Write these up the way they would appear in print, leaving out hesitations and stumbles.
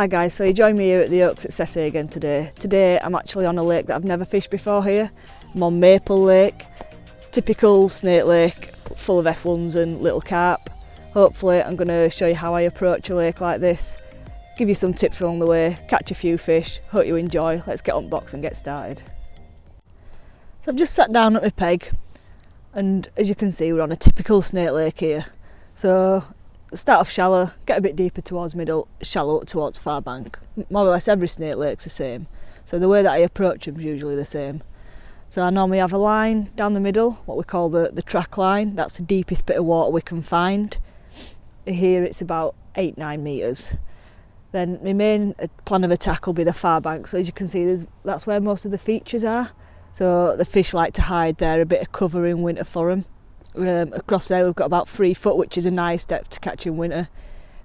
Hi guys, so you join me here at the Oaks at Sessay again today. Today I'm actually on a lake that I've never fished before here. I'm on Maple Lake, typical snake lake, full of F1s and little carp. Hopefully I'm going to show you how I approach a lake like this, give you some tips along the way, catch a few fish, hope you enjoy. Let's get on box and get started. So I've just sat down at my peg and as you can see we're on a typical snake lake here. So start off shallow, get a bit deeper towards middle, shallow up towards far bank. More or less every snake lake's the same. So the way that I approach them is usually the same. So I normally have a line down the middle, what we call the track line. That's the deepest bit of water we can find. Here it's about 8-9 metres. Then my main plan of attack will be the far bank. So as you can see, that's where most of the features are. So the fish like to hide there, a bit of cover in winter for them. Across there we've got about 3 foot, which is a nice depth to catch in winter.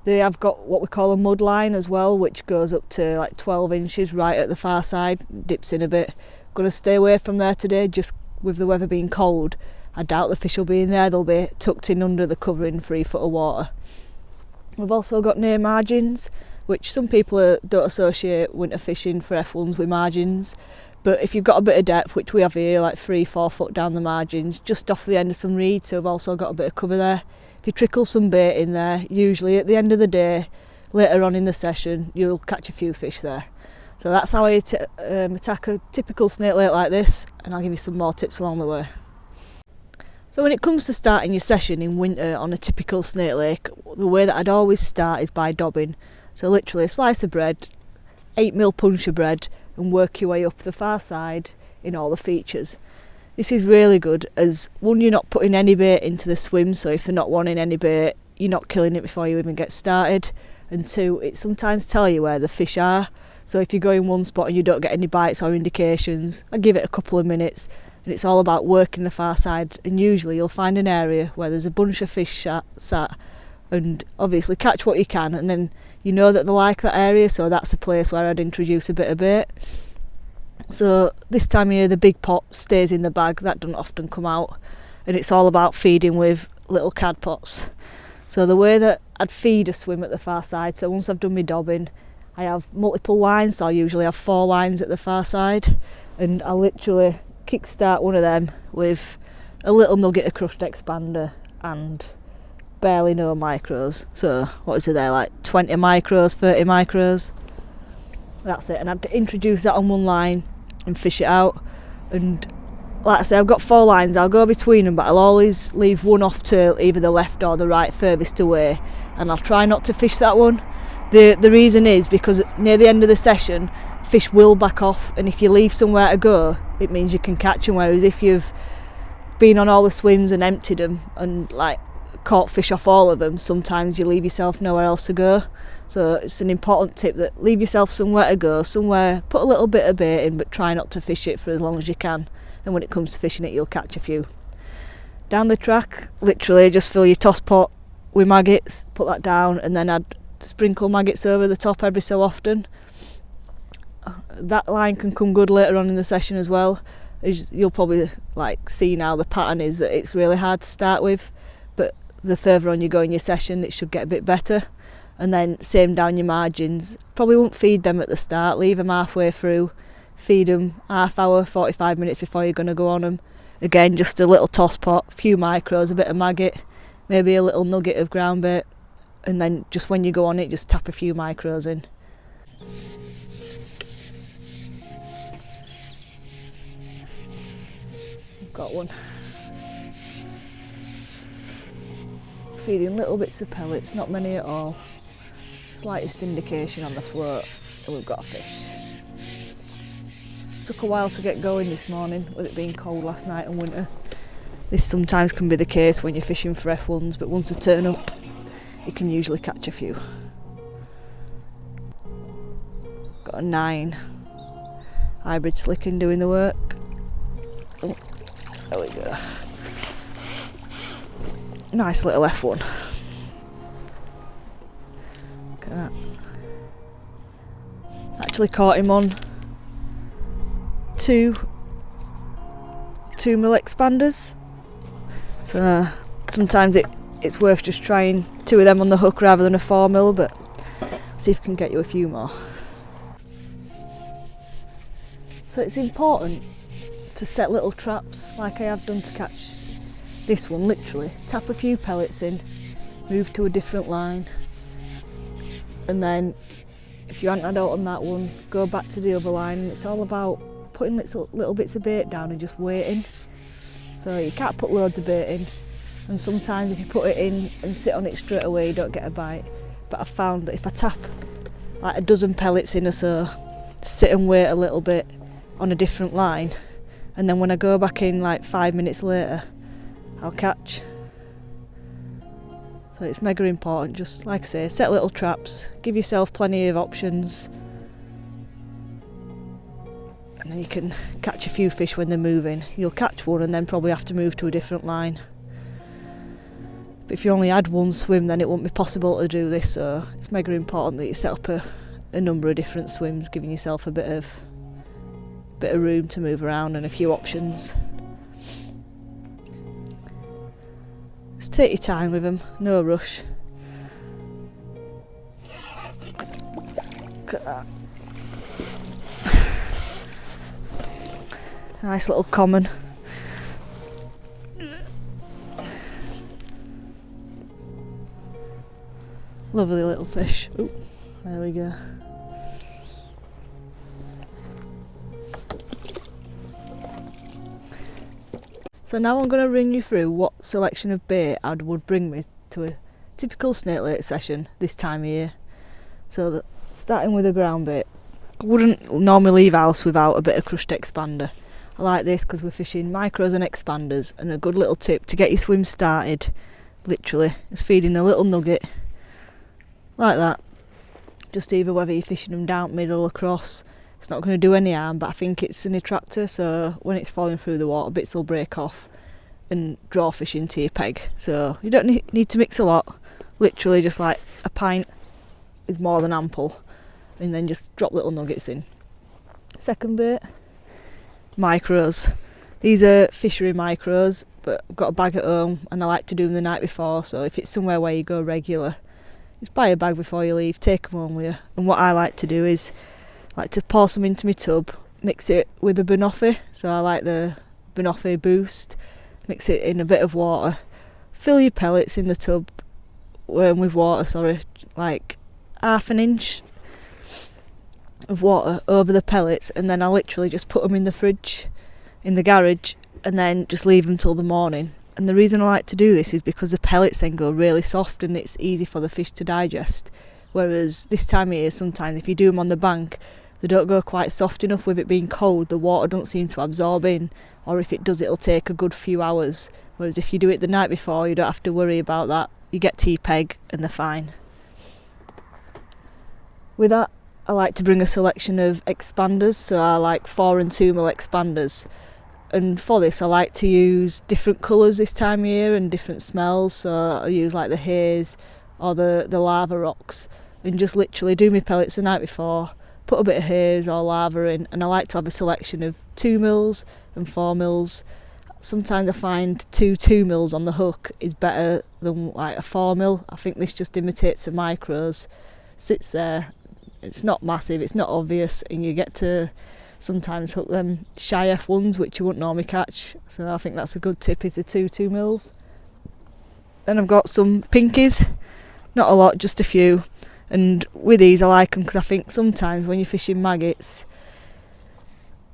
They have got what we call a mud line as well, which goes up to like 12 inches right at the far side, dips in a bit. Going to stay away from there today, just with the weather being cold. I doubt the fish will be in there, they'll be tucked in under the covering 3 foot of water. We've also got near margins, which some people don't associate winter fishing for F1s with margins. But if you've got a bit of depth, which we have here, like 3-4 foot down the margins, just off the end of some reeds, so we've also got a bit of cover there. If you trickle some bait in there, usually at the end of the day, later on in the session, you'll catch a few fish there. So that's how I attack a typical snake lake like this, and I'll give you some more tips along the way. So when it comes to starting your session in winter on a typical snake lake, the way that I'd always start is by dobbing. So literally a slice of bread, 8mm puncher bread, and work your way up the far side in all the features. This is really good as one, you're not putting any bait into the swim, so if they're not wanting any bait, you're not killing it before you even get started. And two, it sometimes tells you where the fish are. So if you go in one spot and you don't get any bites or indications, I give it a couple of minutes and it's all about working the far side, and usually you'll find an area where there's a bunch of fish sat, and obviously catch what you can, and then you know that they like that area, so that's a place where I'd introduce a bit of bait. So this time of year the big pot stays in the bag, that doesn't often come out, and it's all about feeding with little cad pots. So the way that I'd feed a swim at the far side, so once I've done my dobbing, I have multiple lines, so I'll usually have 4 lines at the far side, and I'll literally kickstart one of them with a little nugget of crushed expander and barely no micros. So what is it there, like 20 micros, 30 micros, that's it. And I'd introduce that on one line and fish it out, and like I say, I've got 4 lines, I'll go between them, but I'll always leave one off to either the left or the right furthest away, and I'll try not to fish that one. The reason is because near the end of the session fish will back off, and if you leave somewhere to go it means you can catch them, whereas if you've been on all the swims and emptied them and like caught fish off all of them, sometimes you leave yourself nowhere else to go. So it's an important tip that leave yourself somewhere to go, somewhere, put a little bit of bait in, but try not to fish it for as long as you can, and when it comes to fishing it you'll catch a few. Down the track, literally just fill your toss pot with maggots, put that down, and then I'd sprinkle maggots over the top every so often. That line can come good later on in the session as well. As you'll probably like see now, the pattern is that it's really hard to start with, but the further on you go in your session it should get a bit better. And then same down your margins, probably won't feed them at the start, leave them halfway through, feed them half hour, 45 minutes before you're going to go on them. Again, just a little toss pot, a few micros, a bit of maggot, maybe a little nugget of ground bait, and then just when you go on it just tap a few micros in. Got one. Feeding little bits of pellets, not many at all. Slightest indication on the float and we've got a fish. Took a while to get going this morning with it being cold last night and winter. This sometimes can be the case when you're fishing for F1s, but once they turn up you can usually catch a few. Got a 9 hybrid slicking doing the work. Oh, there we go. Nice little F1. Look at that. Actually caught him on 2 2mm expanders. So sometimes it's worth just trying 2 of them on the hook rather than a 4mm, but See if I can get you a few more. So it's important to set little traps like I have done to catch this one. Literally tap a few pellets in, move to a different line, and then if you haven't had out on that one, go back to the other line. And it's all about putting little bits of bait down and just waiting. So you can't put loads of bait in, and sometimes if you put it in and sit on it straight away you don't get a bite. But I've found that if I tap like a dozen pellets in or so, sit and wait a little bit on a different line, and then when I go back in like 5 minutes later I'll catch. So it's mega important, just like I say, set little traps, give yourself plenty of options, and then you can catch a few fish when they're moving. You'll catch one and then probably have to move to a different line. But if you only had one swim, then it wouldn't be possible to do this, so it's mega important that you set up a number of different swims, giving yourself a bit of room to move around and a few options. Just take your time with them, no rush. Look at that. Nice little common. Lovely little fish. Ooh, there we go. So now I'm going to run you through what selection of bait I would bring me to a typical snake lake session this time of year. So starting with a ground bait, I wouldn't normally leave house without a bit of crushed expander. I like this because we're fishing micros and expanders, and a good little tip to get your swim started, literally, is feeding a little nugget like that. Just either whether you're fishing them down, middle, across, it's not going to do any harm, but I think it's an attractor, so when it's falling through the water, bits will break off and draw fish into your peg. So you don't need to mix a lot, literally just like a pint is more than ample, and then just drop little nuggets in. Second bait, micros. These are fishery micros, but I've got a bag at home and I like to do them the night before, so if it's somewhere where you go regular, just buy a bag before you leave, take them home with you. And what I like to do is like to pour some into my tub, mix it with a banoffee, so I like the banoffee boost, mix it in a bit of water, fill your pellets in the tub with water, like half an inch of water over the pellets, and then I literally just put them in the fridge, in the garage, and then just leave them till the morning. And the reason I like to do this is because the pellets then go really soft and it's easy for the fish to digest, whereas this time of year sometimes if you do them on the bank they don't go quite soft enough. With it being cold, the water doesn't seem to absorb in, or if it does it'll take a good few hours, whereas if you do it the night before you don't have to worry about that. You get to your peg and they're fine. With that, I like to bring a selection of expanders, so I like 4 and 2 mil expanders, and for this I like to use different colours this time of year and different smells, so I use like the haze or the lava rocks, and just literally do my pellets the night before, put a bit of haze or lava in, and I like to have a selection of 2 mils and 4 mils. Sometimes I find 2 mils on the hook is better than like a 4 mil. I think this just imitates the micros, sits there, it's not massive, it's not obvious, and you get to sometimes hook them shy F1s which you wouldn't normally catch, so I think that's a good tip, is a 2 mils. Then I've got some pinkies, not a lot, just a few, and with these I like them because I think sometimes when you're fishing maggots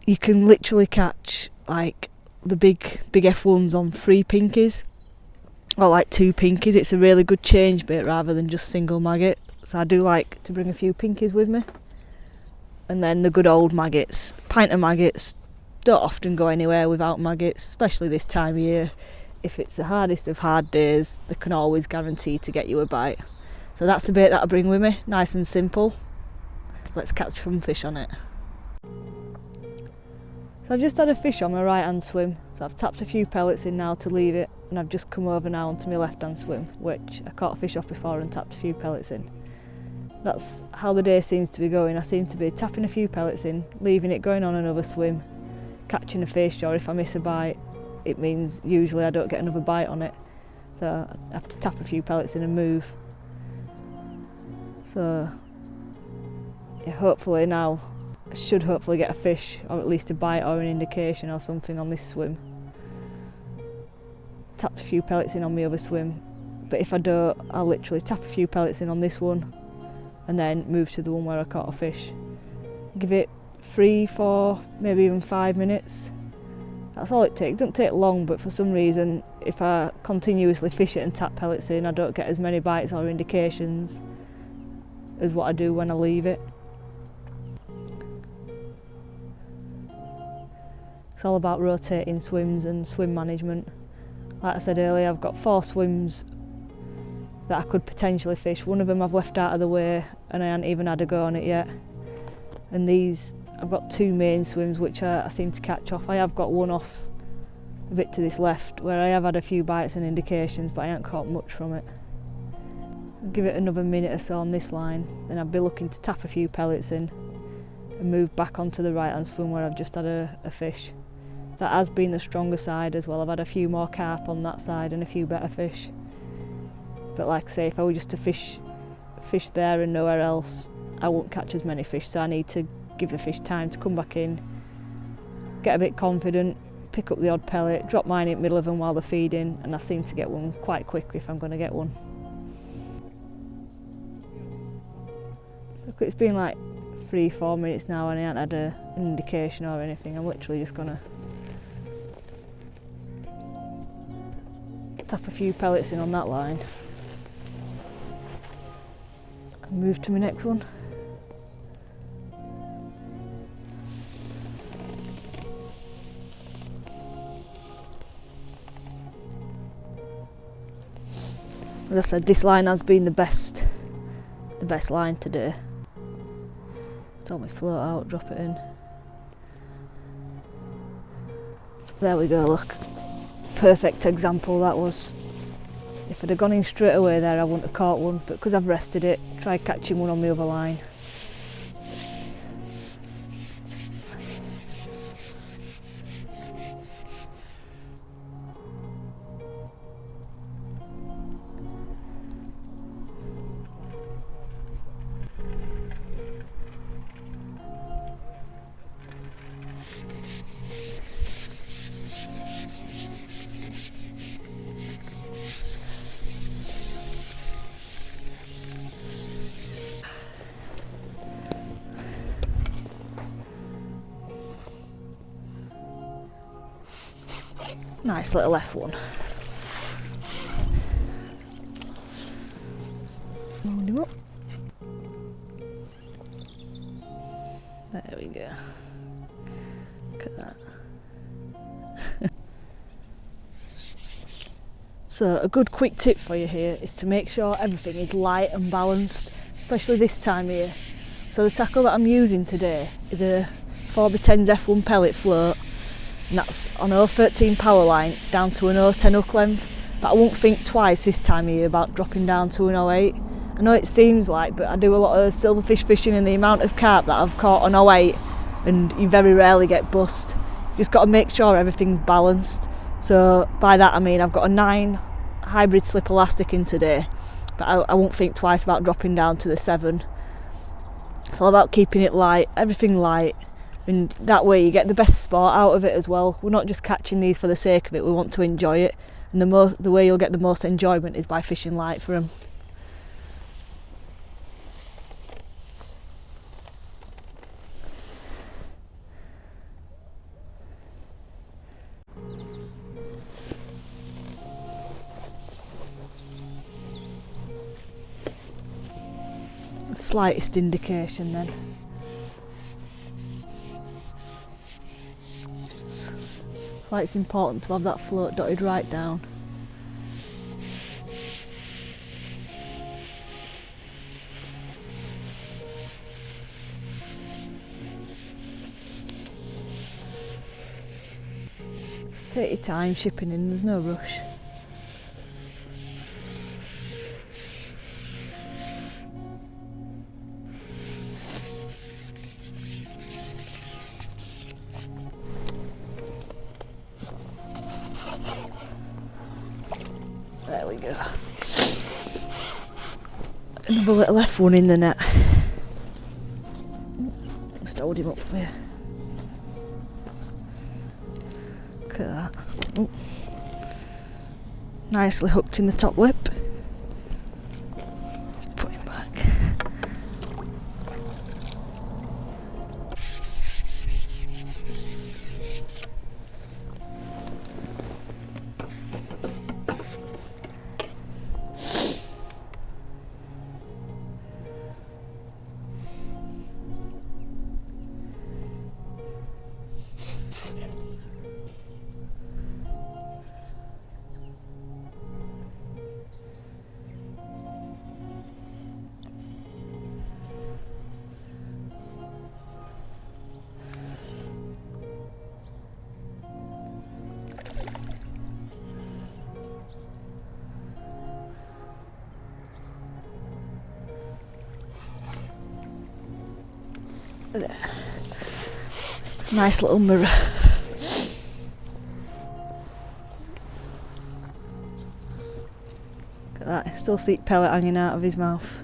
you can literally catch like the big F1s on 3 pinkies or like 2 pinkies. It's a really good change bait rather than just single maggot, so I do like to bring a few pinkies with me. And then the good old maggots, pint of maggots, don't often go anywhere without maggots, especially this time of year. If it's the hardest of hard days, they can always guarantee to get you a bite. So that's the bait that I bring with me, nice and simple. Let's catch some fish on it. So I've just had a fish on my right hand swim, so I've tapped a few pellets in now to leave it, and I've just come over now onto my left hand swim, which I caught a fish off before and tapped a few pellets in. That's how the day seems to be going. I seem to be tapping a few pellets in, leaving it, going on another swim, catching a fish, or if I miss a bite it means usually I don't get another bite on it, so I have to tap a few pellets in and move. So yeah, hopefully now I should hopefully get a fish, or at least a bite or an indication or something on this swim. Tapped a few pellets in on my other swim, but if I don't, I'll literally tap a few pellets in on this one and then move to the one where I caught a fish. Give it 3, 4, maybe even 5 minutes. That's all it takes. It doesn't take long, but for some reason if I continuously fish it and tap pellets in, I don't get as many bites or indications as what I do when I leave it. It's all about rotating swims and swim management. Like I said earlier, I've got 4 swims that I could potentially fish. One of them I've left out of the way and I haven't even had a go on it yet. And these, I've got 2 main swims which I seem to catch off. I have got one off a bit to this left where I have had a few bites and indications, but I haven't caught much from it. I'll give it another minute or so on this line, then I'll be looking to tap a few pellets in and move back onto the right hand swim where I've just had a fish. That has been the stronger side as well. I've had a few more carp on that side and a few better fish. But like I say, if I were just to fish there and nowhere else, I won't catch as many fish, so I need to give the fish time to come back in, get a bit confident, pick up the odd pellet, drop mine in the middle of them while they're feeding, and I seem to get one quite quick if I'm going to get one. Look, it's been like 3-4 minutes now and I haven't had an indication or anything. I'm literally just going to tap a few pellets in on that line and move to my next one. As I said, this line has been the best line today. Saw me float out, drop it in. There we go, look. Perfect example that was. If I'd have gone in straight away there, I wouldn't have caught one, but because I've rested it, tried catching one on the other line. Nice little F1. Load him up. There we go. Look at that. So a good quick tip for you here is to make sure everything is light and balanced, especially this time of year. So the tackle that I'm using today is a 4x10s F1 pellet float. And that's on 013 power line down to an 010 hook length, but I won't think twice this time of year about dropping down to an 08. I know it seems like, but I do a lot of silverfish fishing and the amount of carp that I've caught on 08 and you very rarely get bust. You just got to make sure everything's balanced. So by that I mean I've got a 9 hybrid slip elastic in today, but I won't think twice about dropping down to the 7. It's all about keeping it light, everything light. And that way you get the best sport out of it as well. We're not just catching these for the sake of it, we want to enjoy it. And the way you'll get the most enjoyment is by fishing light for them. The slightest indication then. Like it's important to have that float dotted right down. Just take your time shipping in, there's no rush. There we go. Another little F1 in the net. hold him up for you. Look at that. Ooh. Nicely hooked in the top lip. Put him back. There. Nice little mirror. Look at that, still see pellet hanging out of his mouth.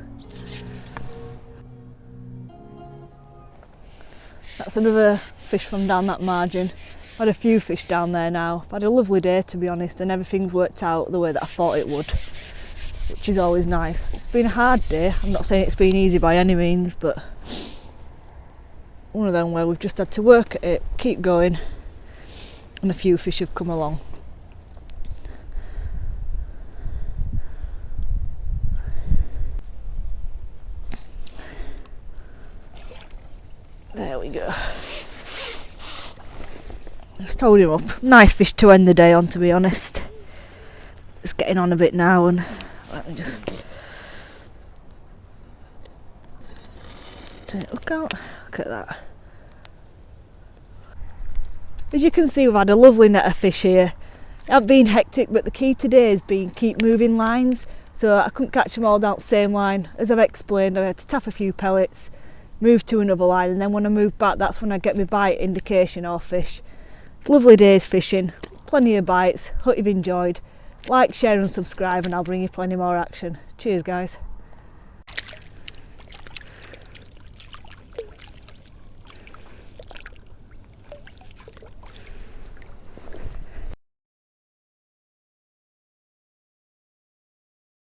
That's another fish from down that margin. I've had a few fish down there now. I've had a lovely day, to be honest, and everything's worked out the way that I thought it would, which is always nice. It's been a hard day. I'm not saying it's been easy by any means, but one of them where we've just had to work at it, keep going, and a few fish have come along. There we go. Just hold him up. Nice fish to end the day on, to be honest. It's getting on a bit now, and let me just turn it hook out. Look at that. As you can see, we've had a lovely net of fish here. It hasn't been hectic, but the key today has been keep moving lines, so I couldn't catch them all down the same line. As I've explained, I had to tap a few pellets, move to another line, and then when I move back, that's when I get my bite indication or fish. It's lovely days fishing, plenty of bites. Hope you've enjoyed. Like, share and subscribe, and I'll bring you plenty more action. Cheers guys.